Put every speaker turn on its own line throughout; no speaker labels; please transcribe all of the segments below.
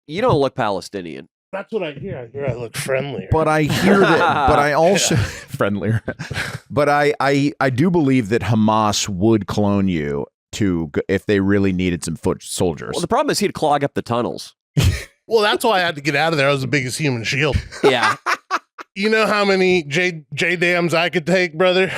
You don't look Palestinian.
That's what I hear. I hear I look friendlier.
But I hear that. But I also friendlier. But I do believe that Hamas would clone you if they really needed some foot soldiers.
Well, the problem is he'd clog up the tunnels.
Well, that's why I had to get out of there. I was the biggest human shield.
Yeah.
You know how many J dams I could take, brother?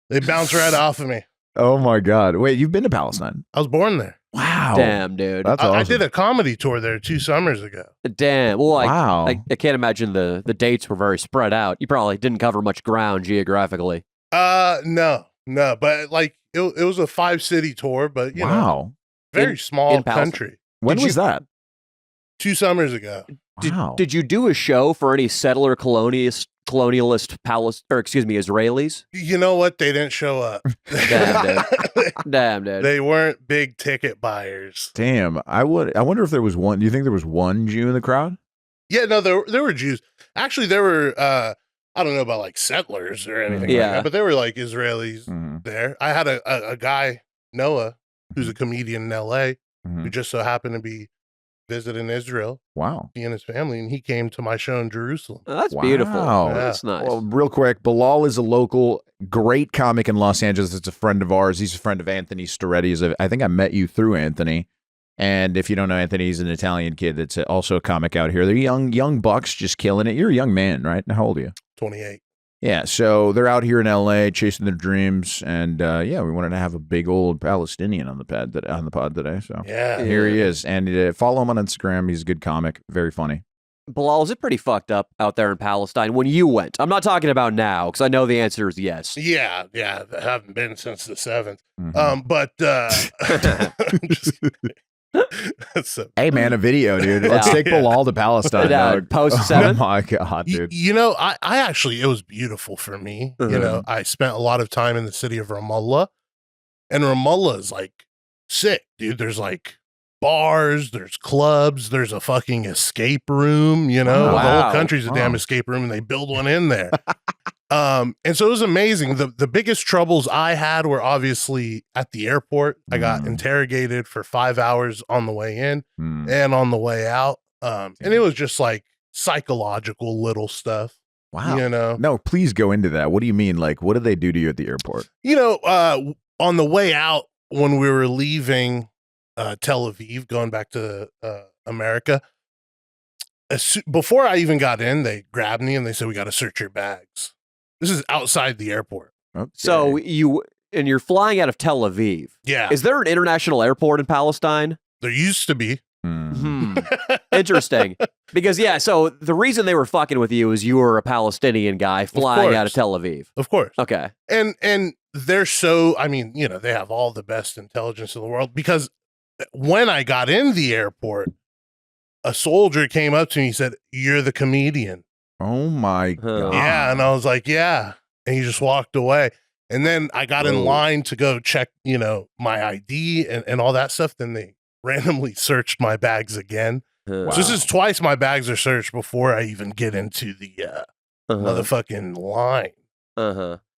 They bounce right off of me.
Oh my God! Wait, you've been to Palestine?
I was born there.
Wow.
Damn, dude.
That's awesome.
I did a comedy tour there 2 summers ago.
Damn. Well,
wow.
I can't imagine the dates were very spread out. You probably didn't cover much ground geographically.
No, but like it was a 5-city tour, but you know, very small country.
When was that?
2 summers ago.
Did you do a show for any settler colonialist Israelis?
You know what? They didn't show up.
Damn, dude.
They weren't big ticket buyers.
Damn. I wonder if there was one. Do you think there was one Jew in the crowd?
Yeah, no, there were Jews. Actually, there were I don't know about like settlers or anything like that, but there were like Israelis there. I had a guy, Noah, who's a comedian in LA, who just so happened to be visiting Israel.
Wow.
He and his family, and he came to my show in Jerusalem.
Oh, that's beautiful.
Yeah.
That's nice.
Well, real quick, Bilal is a local great comic in Los Angeles. It's a friend of ours. He's a friend of Anthony Storetti. I think I met you through Anthony. And if you don't know Anthony, he's an Italian kid that's also a comic out here. They're young bucks just killing it. You're a young man, right? How old are you?
28.
Yeah, so they're out here in LA chasing their dreams, and we wanted to have a big old Palestinian on the pod today. So here he is, and follow him on Instagram. He's a good comic, very funny.
Bilal, is it pretty fucked up out there in Palestine when you went? I'm not talking about now because I know the answer is yes.
Yeah, I haven't been since the 7th.
Hey man, a video, dude. Let's take Bilal to Palestine.
Post 7th.
Oh my God, dude.
You know, I actually, it was beautiful for me. You know, I spent a lot of time in the city of Ramallah, and Ramallah is like sick, dude. There's like bars, there's clubs, there's a fucking escape room, you know. The whole country's a damn escape room, and they build one in there. And so it was amazing. The biggest troubles I had were obviously at the airport. I got interrogated for 5 hours on the way in and on the way out. And it was just like psychological little stuff.
Wow.
You know?
No, please go into that. What do you mean? Like, what did they do to you at the airport?
You know, on the way out, when we were leaving Tel Aviv, going back to America, before I even got in, they grabbed me and they said, "We got to search your bags." This is outside the airport.
Okay.
So you're flying out of Tel Aviv.
Yeah.
Is there an international airport in Palestine?
There used to be.
Interesting. Because so the reason they were fucking with you is you were a Palestinian guy flying out of Tel Aviv.
Of course.
Okay.
And they're so, I mean, you know, they have all the best intelligence in the world, because when I got in the airport, a soldier came up to me and said, "You're the comedian."
Oh my God.
Yeah. And I was like, yeah. And he just walked away. And then I got in line to go check, you know, my ID and all that stuff. Then they randomly searched my bags again. So this is twice my bags are searched before I even get into the motherfucking line.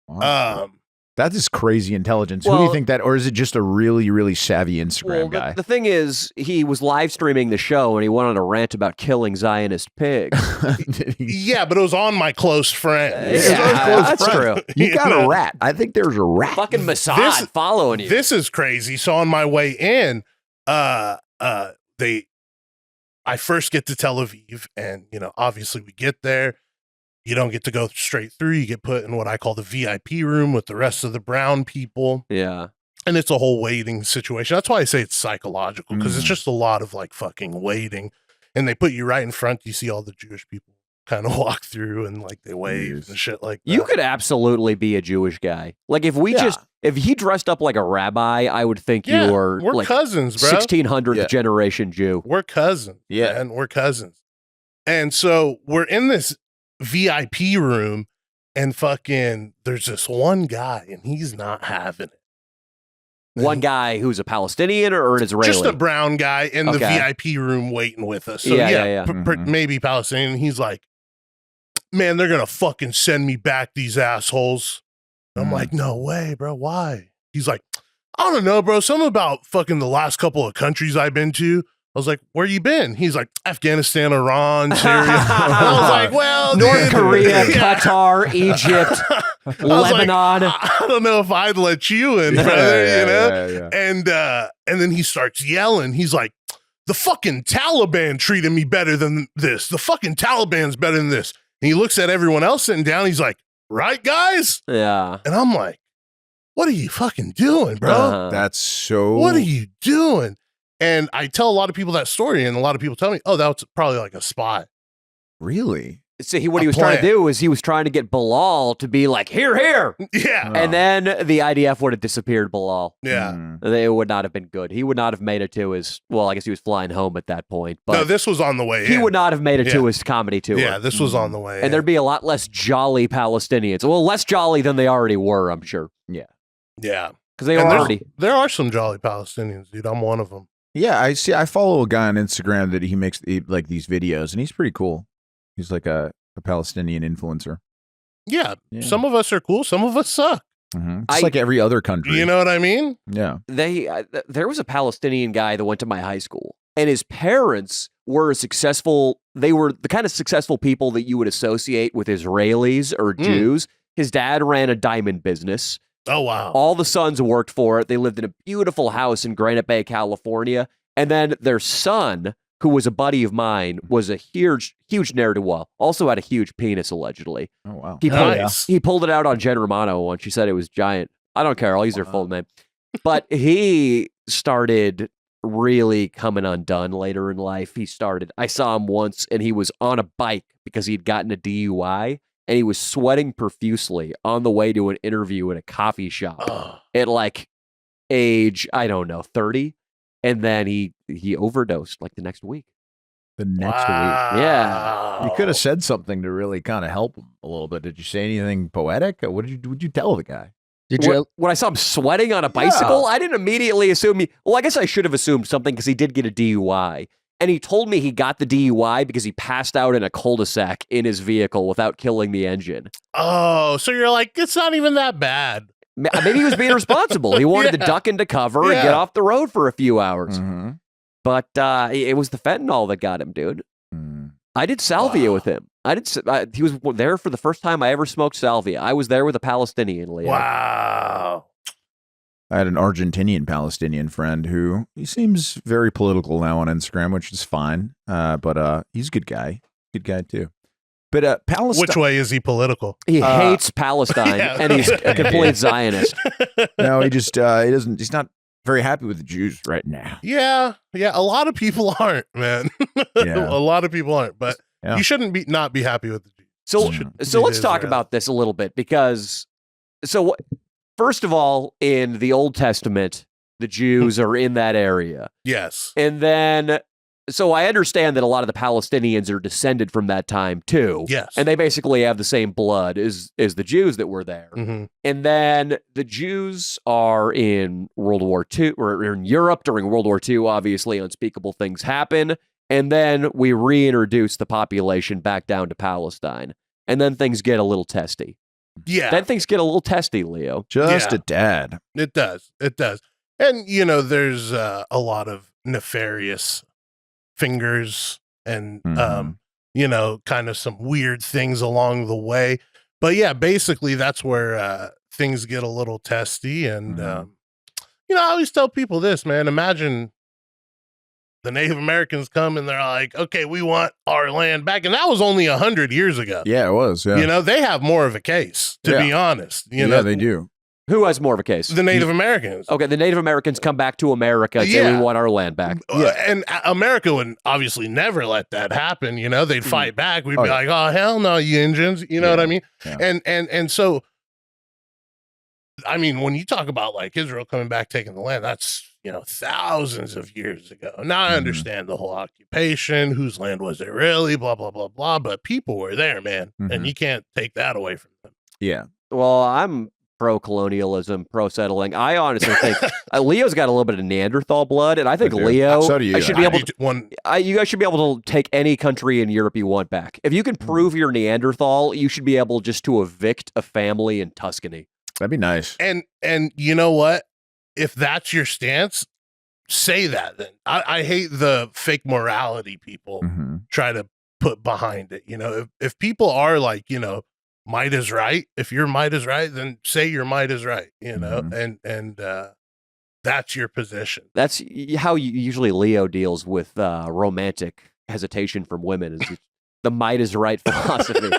Wow. That is crazy intelligence. Who do you think that, or is it just a really, really savvy Instagram guy?
The thing is, he was live streaming the show and he went on a rant about killing Zionist pigs.
Yeah, but it was on my close friends.
That's true.
You got a rat. I think there's a rat.
Fucking Mossad following you.
This is crazy. So on my way in, I first get to Tel Aviv, and you know, obviously we get there. You don't get to go straight through. You get put in what I call the VIP room with the rest of the brown people.
Yeah.
And it's a whole waiting situation. That's why I say it's psychological, because it's just a lot of like fucking waiting. And they put you right in front. You see all the Jewish people kind of walk through and like they wave and shit like that.
You could absolutely be a Jewish guy. Like if he dressed up like a rabbi, I would think you were
we're
like
cousins, bro.
1600th generation Jew.
We're cousins. Yeah. And we're cousins. And so we're in this VIP room, and fucking there's this one guy, and he's not having it.
One guy who's a Palestinian or an Israeli?
Just a brown guy in the VIP room waiting with us. So maybe Palestinian. He's like, "Man, they're gonna fucking send me back, these assholes." I'm like, "No way, bro. Why?" He's like, "I don't know, bro. Something about fucking the last couple of countries I've been to. I was like, where you been? He's like, Afghanistan, Iran, Syria. I was like, well,
North
dude.
Korea,
Yeah.
Qatar, Egypt,
I was like,
Lebanon.
I don't know if I'd let you in, brother, you know? And then he starts yelling. He's like, the fucking Taliban treated me better than this. The fucking Taliban's better than this. And he looks at everyone else sitting down. He's like, right, guys?
Yeah.
And I'm like, what are you fucking doing, bro?
That's so.
What are you doing? And I tell a lot of people that story, and a lot of people tell me, oh, that was probably like a spot.
Really?
See, what he was trying to do is he was trying to get Bilal to be like, here.
Yeah.
And then the IDF would have disappeared Bilal.
Yeah.
It would not have been good. He would not have made it to his, well, I guess he was flying home at that point. But
No, this was on the way
he
in.
would not have made it to his comedy tour.
Yeah, this was on the way in.
And there'd be a lot less jolly Palestinians. Well, less jolly than they already were, I'm sure.
Yeah.
Because they were already.
There are some jolly Palestinians, dude. I'm one of them.
Yeah, I see. I follow a guy on Instagram that he makes like these videos, and he's pretty cool. He's like a Palestinian influencer.
Yeah. Some of us are cool. Some of us suck.
Just like every other country.
You know what I mean?
Yeah.
There was a Palestinian guy that went to my high school, and his parents were successful. They were the kind of successful people that you would associate with Israelis or Jews. His dad ran a diamond business.
Oh, wow.
All the sons worked for it. They lived in a beautiful house in Granite Bay, California. And then their son, who was a buddy of mine, was a huge ne'er-do-well. Also had a huge penis, allegedly.
Oh, wow.
He pulled it out on Jen Romano once. She said it was giant. I don't care. I'll use her full name. But he started really coming undone later in life. I saw him once, and he was on a bike because he'd gotten a DUI. And he was sweating profusely on the way to an interview at a coffee shop at like age, I don't know, 30. And then he overdosed like the next week.
The next week.
Yeah.
You could have said something to really kind of help him a little bit. Did you say anything poetic? What would you tell the guy?
When I saw him sweating on a bicycle, I didn't immediately assume well, I guess I should have assumed something because he did get a DUI. And he told me he got the DUI because he passed out in a cul-de-sac in his vehicle without killing the engine.
Oh, so you're like, it's not even that bad.
Maybe he was being responsible. He wanted to duck into cover and get off the road for a few hours. But it was the fentanyl that got him, dude. I did salvia with him. He was there for the first time I ever smoked salvia. I was there with a Palestinian, Leo.
Wow.
I had an Argentinian Palestinian friend who he seems very political now on Instagram, which is fine. But he's a good guy. Good guy too. But Palestine.
Which way is he political?
He hates Palestine, and he's a complete Zionist.
No, he doesn't. He's not very happy with the Jews right now.
Yeah. A lot of people aren't, man.
Yeah.
A lot of people aren't. But you shouldn't not be happy with the Jews.
So let's talk about this a little bit because first of all, in the Old Testament, the Jews are in that area.
Yes.
And then, so I understand that a lot of the Palestinians are descended from that time too.
Yes.
And they basically have the same blood as the Jews that were there. And then the Jews are in World War II, or in Europe during World War II. Obviously, unspeakable things happen. And then we reintroduce the population back down to Palestine. And then things get a little testy.
Yeah.
Then things get a little testy, Leo.
Just a dad.
It does. And, there's a lot of nefarious fingers and, kind of some weird things along the way. But yeah, basically that's where things get a little testy. And, I always tell people this, man. Imagine the Native Americans come and they're like, okay, we want our land back. And that was only 100 years ago.
Yeah, it was. Yeah.
They have more of a case, to be honest.
Yeah, they do.
Who has more of a case?
The Native Americans.
Okay, the Native Americans come back to America and say, we want our land back.
And America would obviously never let that happen. They'd fight back. We'd be like, oh, hell no, you Indians. You know what I mean?
Yeah.
And so, I mean, when you talk about like Israel coming back, taking the land, that's, thousands of years ago. Now I understand the whole occupation, whose land was it really, blah, blah, blah, blah. But people were there, man. And you can't take that away from them.
Yeah.
Well, I'm pro-colonialism, pro-settling. I honestly think Leo's got a little bit of Neanderthal blood, and I think Leo,
so do you.
should be able to, you guys should be able to take any country in Europe you want back. If you can prove you're Neanderthal, you should be able just to evict a family in Tuscany.
That'd be nice.
And you know what? If that's your stance, say that. Then I hate the fake morality people try to put behind it. You know, if people are like, you know, might is right. If your might is right, then say your might is right. You know, and that's your position.
That's how usually Leo deals with romantic hesitation from women. Is the might is right philosophy.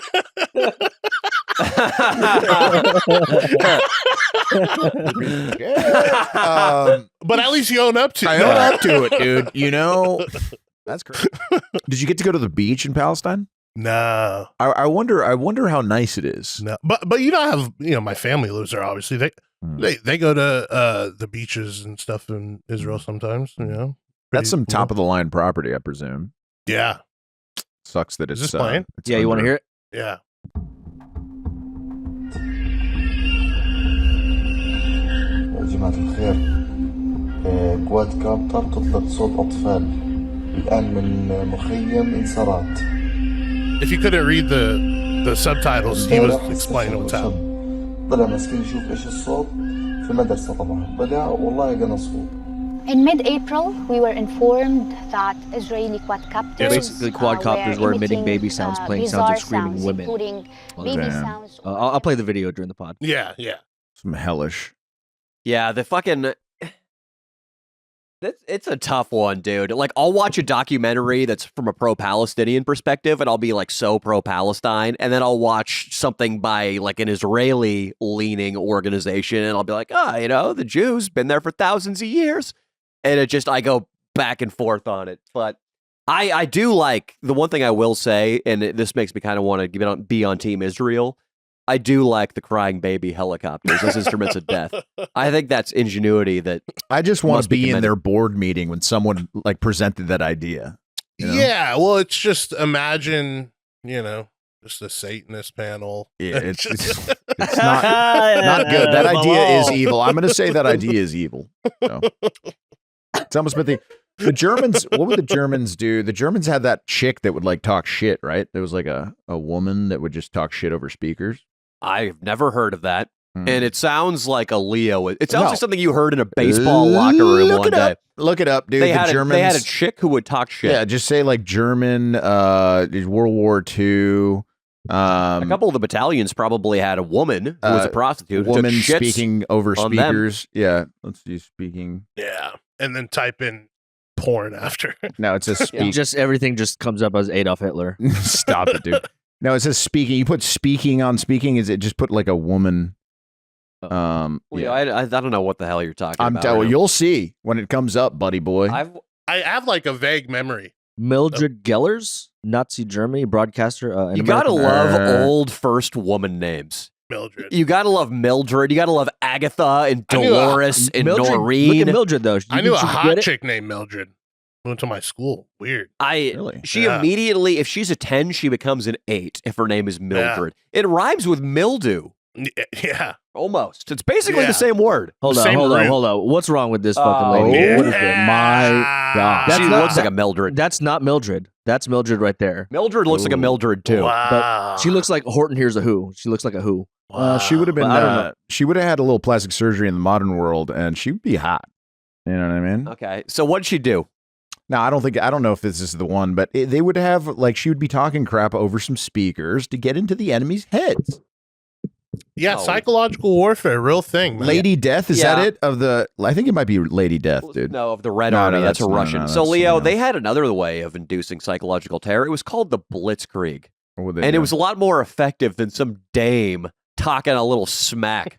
But at least you own up to it.
I own up to it, dude. You know, that's great. Did you get to go to the beach in Palestine?
No.
I wonder how nice it is.
No, but you don't have, you know, my family lives there. Obviously, they go to the beaches and stuff in Israel sometimes. You know,
that's some top of the line property, I presume.
Yeah.
Sucks that it's
this playing.
Yeah,
you want to hear it?
Yeah.
يا جماعة الخير كواد كاب تطلق صوت أطفال الآن من مخيم إنصارات.
If you couldn't read the subtitles, he was explaining what's happening.
طلع مسكين يشوف إيش الصوت في مدرسة طبعا طلع والله قنصوه.
In mid-April, we were informed that Israeli quadcopters
basically quadcopters were emitting baby sounds, playing sounds of screaming
sounds,
women.
including baby sounds.
I'll play the video during the pod.
Yeah, yeah.
Some hellish.
Yeah, the fucking. It's a tough one, dude. Like, I'll watch a documentary that's from a pro-Palestinian perspective, and I'll be like so pro-Palestine, and then I'll watch something by like an Israeli-leaning organization, and I'll be like, you know, the Jews been there for thousands of years, and I go back and forth on it. But I do like the one thing I will say, and this makes me kind of want to be on Team Israel. I do like the crying baby helicopters as instruments of death. I think that's ingenuity that
I just want to be in their board meeting when someone like presented that idea. You know?
Yeah, well, it's just imagine, you know, just a Satanist panel.
Yeah, it's not good. That idea is evil. I'm going to say that idea is evil. So. It's almost been the Germans. What would the Germans do? The Germans had that chick that would like talk shit, right? There was like a woman that would just talk shit over speakers.
I've never heard of that. And it sounds like a Leo. It sounds like something you heard in a baseball locker room one day.
Look it up, dude.
They had a chick who would talk shit.
Yeah, just say like German, World War II.
A couple of the battalions probably had a woman who was a prostitute.
Woman speaking over speakers. Yeah, let's see, speaking.
Yeah, and then type in porn after.
No, it says speak.
Just everything just comes up as Adolf Hitler.
Stop it, dude. No, it says speaking. You put speaking on speaking. Is it just put like a woman?
Yeah, I don't know what the hell you're talking about.
Well, you'll see when it comes up, buddy boy.
I have like a vague memory.
Mildred Gellers, Nazi Germany broadcaster.
You gotta love old first woman names.
Mildred.
You gotta love Mildred. You gotta love Agatha and Dolores and Noreen.
Look at Mildred though.
I knew a hot chick named Mildred. Went to my school. Weird.
She immediately, if she's a 10, she becomes an 8 if her name is Mildred. It rhymes with mildew.
Yeah.
Almost. It's basically the same word.
Hold on. What's wrong with this fucking lady?
Yeah.
What is it? My God.
She looks like a Mildred.
That's not Mildred. That's Mildred right there.
Mildred looks like a Mildred too.
Wow.
But she looks like Horton Hears a Who. She looks like a Who.
She would have been.
I don't know.
She would have had a little plastic surgery in the modern world, and she'd be hot. You know what I mean?
Okay. So what'd she do?
Now, I don't know if this is the one, but they would have, like, she would be talking crap over some speakers to get into the enemy's heads.
Yeah, psychological warfare, real thing, man.
Lady Death, is that it? I think it might be Lady Death, dude.
No, of the Red Army. That's a Russian. So,
that's
Leo, they had another way of inducing psychological terror. It was called the Blitzkrieg. And it was a lot more effective than some dame talking a little smack.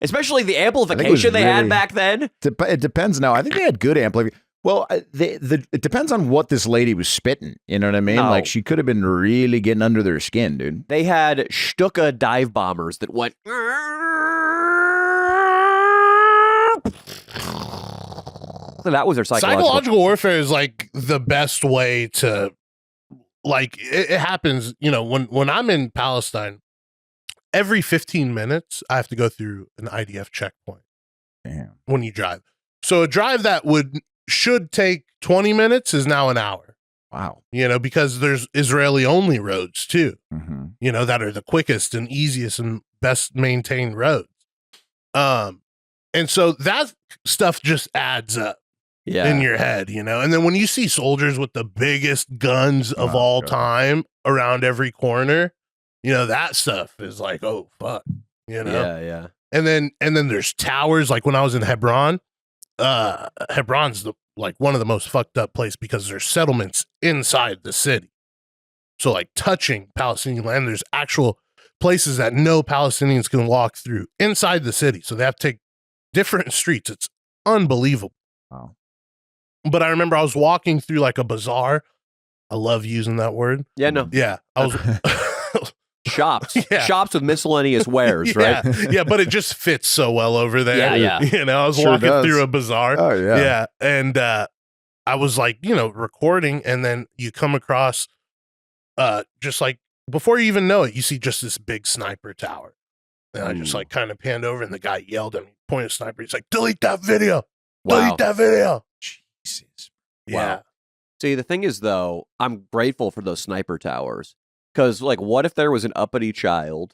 Especially the amplification they had back then.
It depends now. I think they had good amplification. Well, it depends on what this lady was spitting. You know what I mean?
No.
Like, she could have been really getting under their skin, dude.
They had Stuka dive bombers that went. So that was their
psychological warfare is like the best way to, like, it happens, you know, when I'm in Palestine, every 15 minutes, I have to go through an IDF checkpoint.
Damn.
When you drive. So a drive that should take 20 minutes is now an hour.
Wow.
You know, because there's Israeli only roads too,
Mm-hmm.
you know, that are the quickest and easiest and best maintained roads. And so that stuff just adds up. in your head, you know? And then when you see soldiers with the biggest guns of all time around every corner, you know, that stuff is like, oh, fuck, you know?
Yeah.
And then there's towers. Like when I was in Hebron, Hebron's one of the most fucked up places because there's settlements inside the city. So like touching Palestinian land, there's actual places that no Palestinians can walk through inside the city. So they have to take different streets. It's unbelievable.
Wow.
But I remember I was walking through like a bazaar. I love using that word.
Yeah, no.
Yeah. I was
shops. Yeah. Shops with miscellaneous wares, right?
Yeah, but it just fits so well over there.
Yeah.
You know, I was walking through a bazaar.
Oh, yeah.
Yeah. And I was like, you know, recording, and then you come across just like before you even know it, you see just this big sniper tower. And I just like kind of panned over, and the guy yelled at me, pointed a sniper. He's like, delete that video. Delete that video.
Jesus.
Yeah.
Wow. See, the thing is, though, I'm grateful for those sniper towers. Because, like, what if there was an uppity child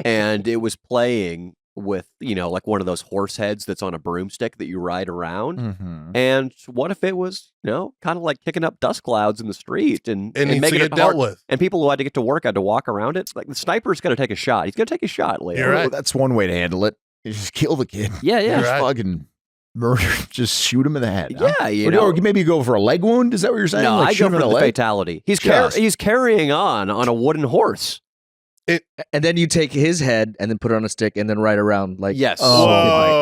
and it was playing with, you know, like one of those horse heads that's on a broomstick that you ride around?
Mm-hmm.
And what if it was, you know, kind of like kicking up dust clouds in the street and
needs
making
to
it
get
hard,
dealt with.
and people who had to get to work had to walk around it? Like, the sniper's going to take a shot. He's going to take a shot later.
You're right.
Well, that's one way to handle it. You just kill the kid.
Yeah.
You're
Just
right.
fucking murder. Just shoot him in the head. Huh?
Yeah, you know.
Or maybe you go for a leg wound. Is that what you're saying?
No,
Like
I
shoot
go
him
for
in
the
leg?
fatality. He's
Just.
he's carrying on a wooden horse.
And then you take his head and then put it on a stick and then ride around like
Yes.
Oh my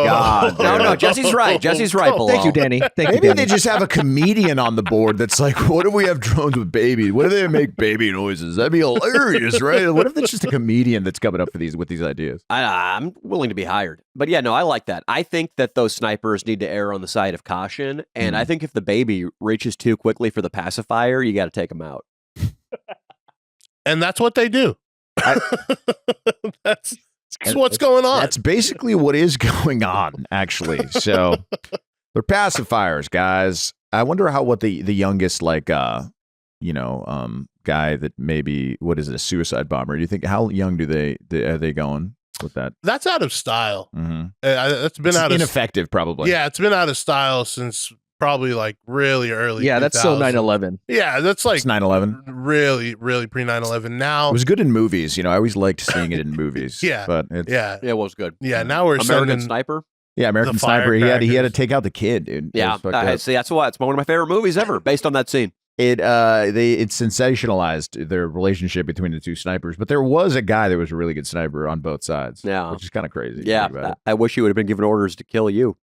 God.
No, Jesse's right. Jesse's right, Bilal.
Thank you, Danny. Thank you,
Maybe
Danny.
they just have a comedian on the board that's like, what if we have drones with babies? What if they make baby noises? That'd be hilarious, right? What if it's just a comedian that's coming up with these ideas?
I'm willing to be hired. But yeah, no, I like that. I think that those snipers need to err on the side of caution. And I think if the baby reaches too quickly for the pacifier, you got to take him out.
And that's what they do. That's what's going on.
That's basically what is going on, actually. So they're pacifiers, guys. I wonder what the youngest, like, guy that maybe, what is it, a suicide bomber? Do you think, how young are they going with that?
That's out of style.
Mm-hmm.
That's been
It's ineffective, probably.
Yeah, it's been out of style since probably like really early.
Yeah, that's still 9/11.
Yeah, that's like
It's 9/11.
really, really pre 9/11. Now
It was good in movies. You know, I always liked seeing it in movies.
Yeah.
But it's,
yeah,
Yeah, it was good.
yeah. Now we're
American
sending
Sniper.
yeah, American
The
Sniper. He had to
firecrackers.
take out the kid, dude. It
Yeah,
was fucked up.
see, that's why it's one of my favorite movies ever, based on that scene.
It sensationalized their relationship between the two snipers, but there was a guy that was a really good sniper on both sides.
Yeah.
Which is kind of crazy. to
Yeah,
think about it.
I wish he would have been given orders to kill you.